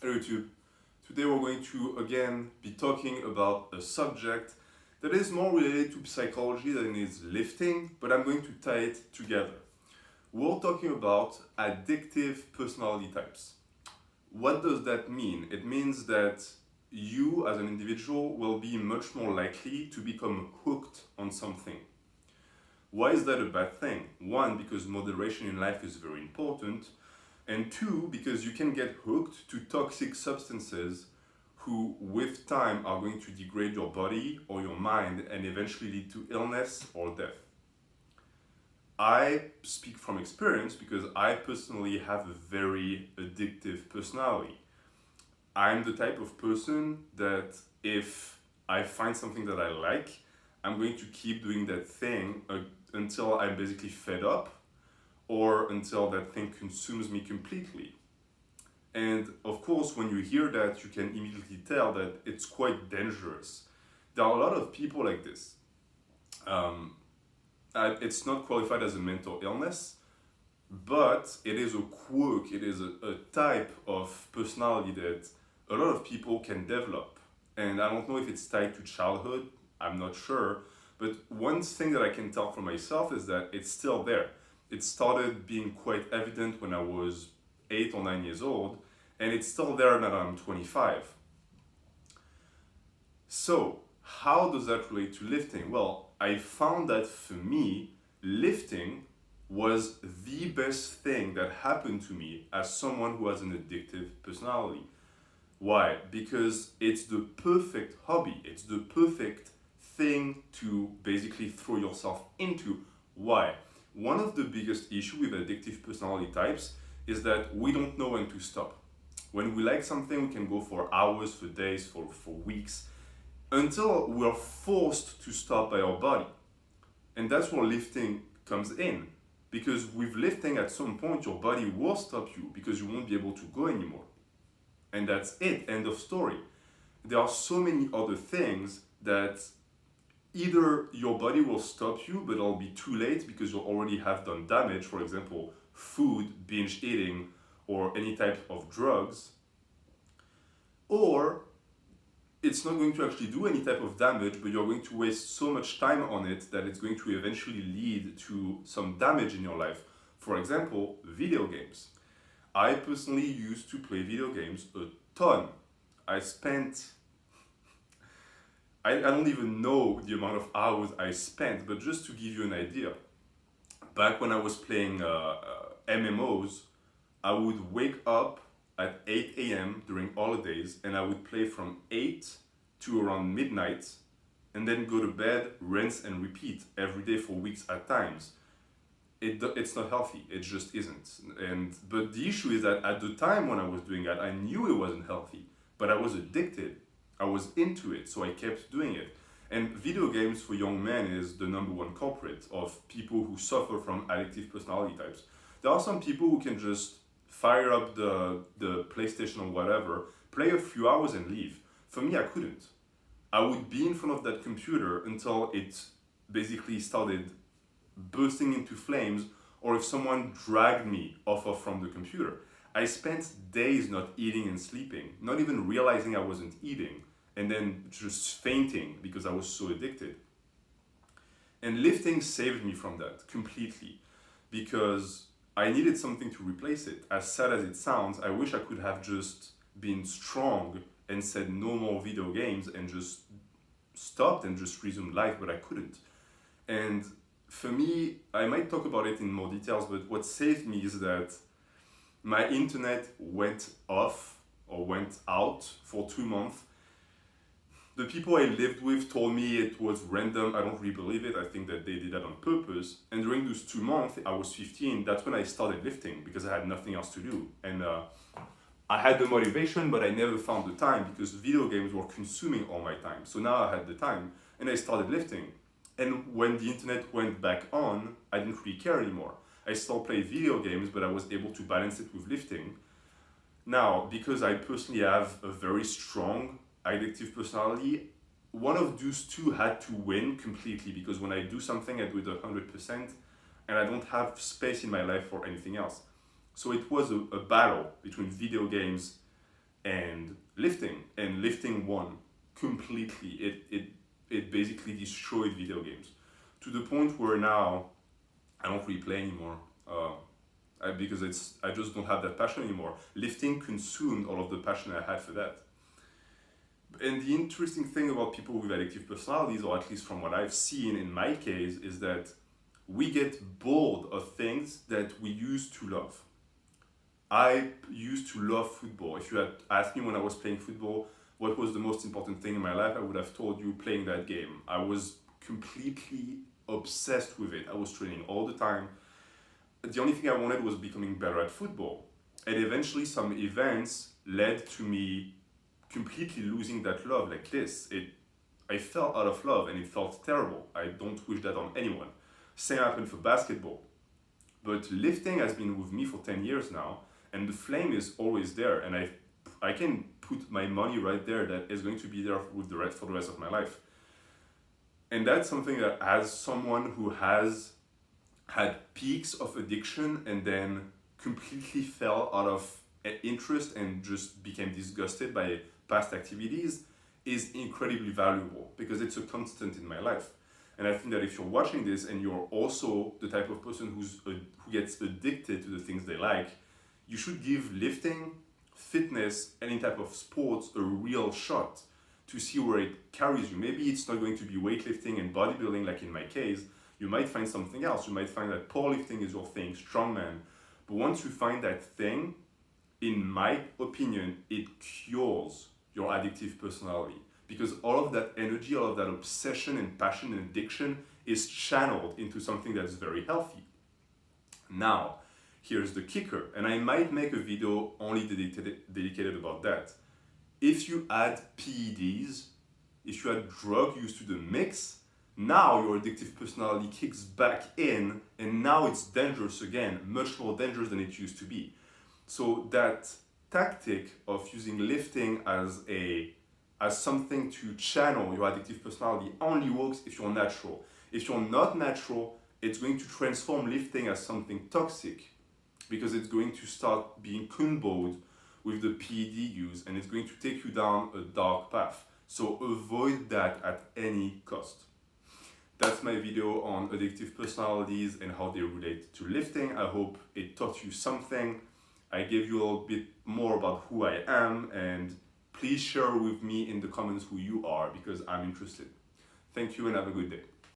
Hello YouTube. Today we're going to again be talking about a subject that is more related to psychology than is lifting, but I'm going to tie it together. We're talking about addictive personality types. What does that mean? It means that you as an individual will be much more likely to become hooked on something. Why is that a bad thing? One, because moderation in life is very important. And two, because you can get hooked to toxic substances who, with time, are going to degrade your body or your mind and eventually lead to illness or death. I speak from experience because I personally have a very addictive personality. I'm the type of person that if I find something that I like, I'm going to keep doing that thing until I'm basically fed up or until that thing consumes me completely. And of course, when you hear that, you can immediately tell that it's quite dangerous. There are a lot of people like this. It's not qualified as a mental illness, but it is a quirk, it is a type of personality that a lot of people can develop. And I don't know if it's tied to childhood, I'm not sure. But one thing that I can tell for myself is that it's still there. It started being quite evident when I was 8 or 9 years old, and it's still there now that I'm 25. So, how does that relate to lifting? Well, I found that for me, lifting was the best thing that happened to me as someone who has an addictive personality. Why? Because it's the perfect hobby, it's the perfect thing to basically throw yourself into. Why? One of the biggest issues with addictive personality types is that we don't know when to stop. When we like something, we can go for hours, for days, for weeks, until we're forced to stop by our body. And that's where lifting comes in. Because with lifting, at some point, your body will stop you because you won't be able to go anymore. And that's it, end of story. There are so many other things that either your body will stop you, but it'll be too late because you already have done damage, for example, food, binge eating, or any type of drugs, or it's not going to actually do any type of damage, but you're going to waste so much time on it that it's going to eventually lead to some damage in your life. For example, video games. I personally used to play video games a ton. I spent, I don't even know the amount of hours I spent, but just to give you an idea, back when I was playing MMOs, I would wake up at 8 a.m. during holidays and I would play from 8 to around midnight and then go to bed, rinse and repeat every day for weeks at times. It's not healthy, it just isn't. But the issue is that at the time when I was doing that, I knew it wasn't healthy, but I was addicted. I was into it, so I kept doing it. And video games for young men is the number one culprit of people who suffer from addictive personality types. There are some people who can just fire up the PlayStation or whatever, play a few hours and leave. For me, I couldn't. I would be in front of that computer until it basically started bursting into flames, or if someone dragged me off of from the computer. I spent days not eating and sleeping, not even realizing I wasn't eating, and then just fainting because I was so addicted. And lifting saved me from that completely because I needed something to replace it. As sad as it sounds, I wish I could have just been strong and said no more video games and just stopped and just resumed life, but I couldn't. And for me, I might talk about it in more details, but what saved me is that my internet went off or went out for 2 months. The people I lived with told me it was random. I don't really believe it. I think that they did that on purpose. And during those 2 months, I was 15. That's when I started lifting because I had nothing else to do. And I had the motivation, but I never found the time because video games were consuming all my time. So now I had the time and I started lifting. And when the internet went back on, I didn't really care anymore. I still played video games, but I was able to balance it with lifting. Now, because I personally have a very strong addictive personality, one of those two had to win completely because when I do something, I do it 100% and I don't have space in my life for anything else. So it was a battle between video games and lifting won completely. It basically destroyed video games to the point where now I don't really play anymore. Because I just don't have that passion anymore. Lifting consumed all of the passion I had for that. And the interesting thing about people with addictive personalities, or at least from what I've seen in my case, is that we get bored of things that we used to love. I used to love football. If you had asked me when I was playing football what was the most important thing in my life, I would have told you playing that game. I was completely obsessed with it. I was training all the time. The only thing I wanted was becoming better at football. And eventually some events led to me completely losing that love like this. I fell out of love and it felt terrible. I don't wish that on anyone. Same happened for basketball. But lifting has been with me for 10 years now, and the flame is always there, and I can put my money right there that is going to be there with for the rest of my life. And that's something that, as someone who has had peaks of addiction and then completely fell out of interest and just became disgusted by past activities, is incredibly valuable because it's a constant in my life. And I think that if you're watching this and you're also the type of person who gets addicted to the things they like, you should give lifting, fitness, any type of sports a real shot to see where it carries you. Maybe it's not going to be weightlifting and bodybuilding like in my case. You might find something else. You might find that powerlifting is your thing, strongman. But once you find that thing, in my opinion, it cures your addictive personality. Because all of that energy, all of that obsession and passion and addiction is channeled into something that's very healthy. Now, here's the kicker, and I might make a video only dedicated about that. If you add PEDs, if you add drug use to the mix, now your addictive personality kicks back in, and now it's dangerous again, much more dangerous than it used to be. So that tactic of using lifting as something to channel your addictive personality only works if you're natural. If you're not natural, it's going to transform lifting as something toxic because it's going to start being comboed with the PED use and it's going to take you down a dark path. So avoid that at any cost. That's my video on addictive personalities and how they relate to lifting. I hope it taught you something. I gave you a little bit more about who I am, and please share with me in the comments who you are because I'm interested. Thank you and have a good day.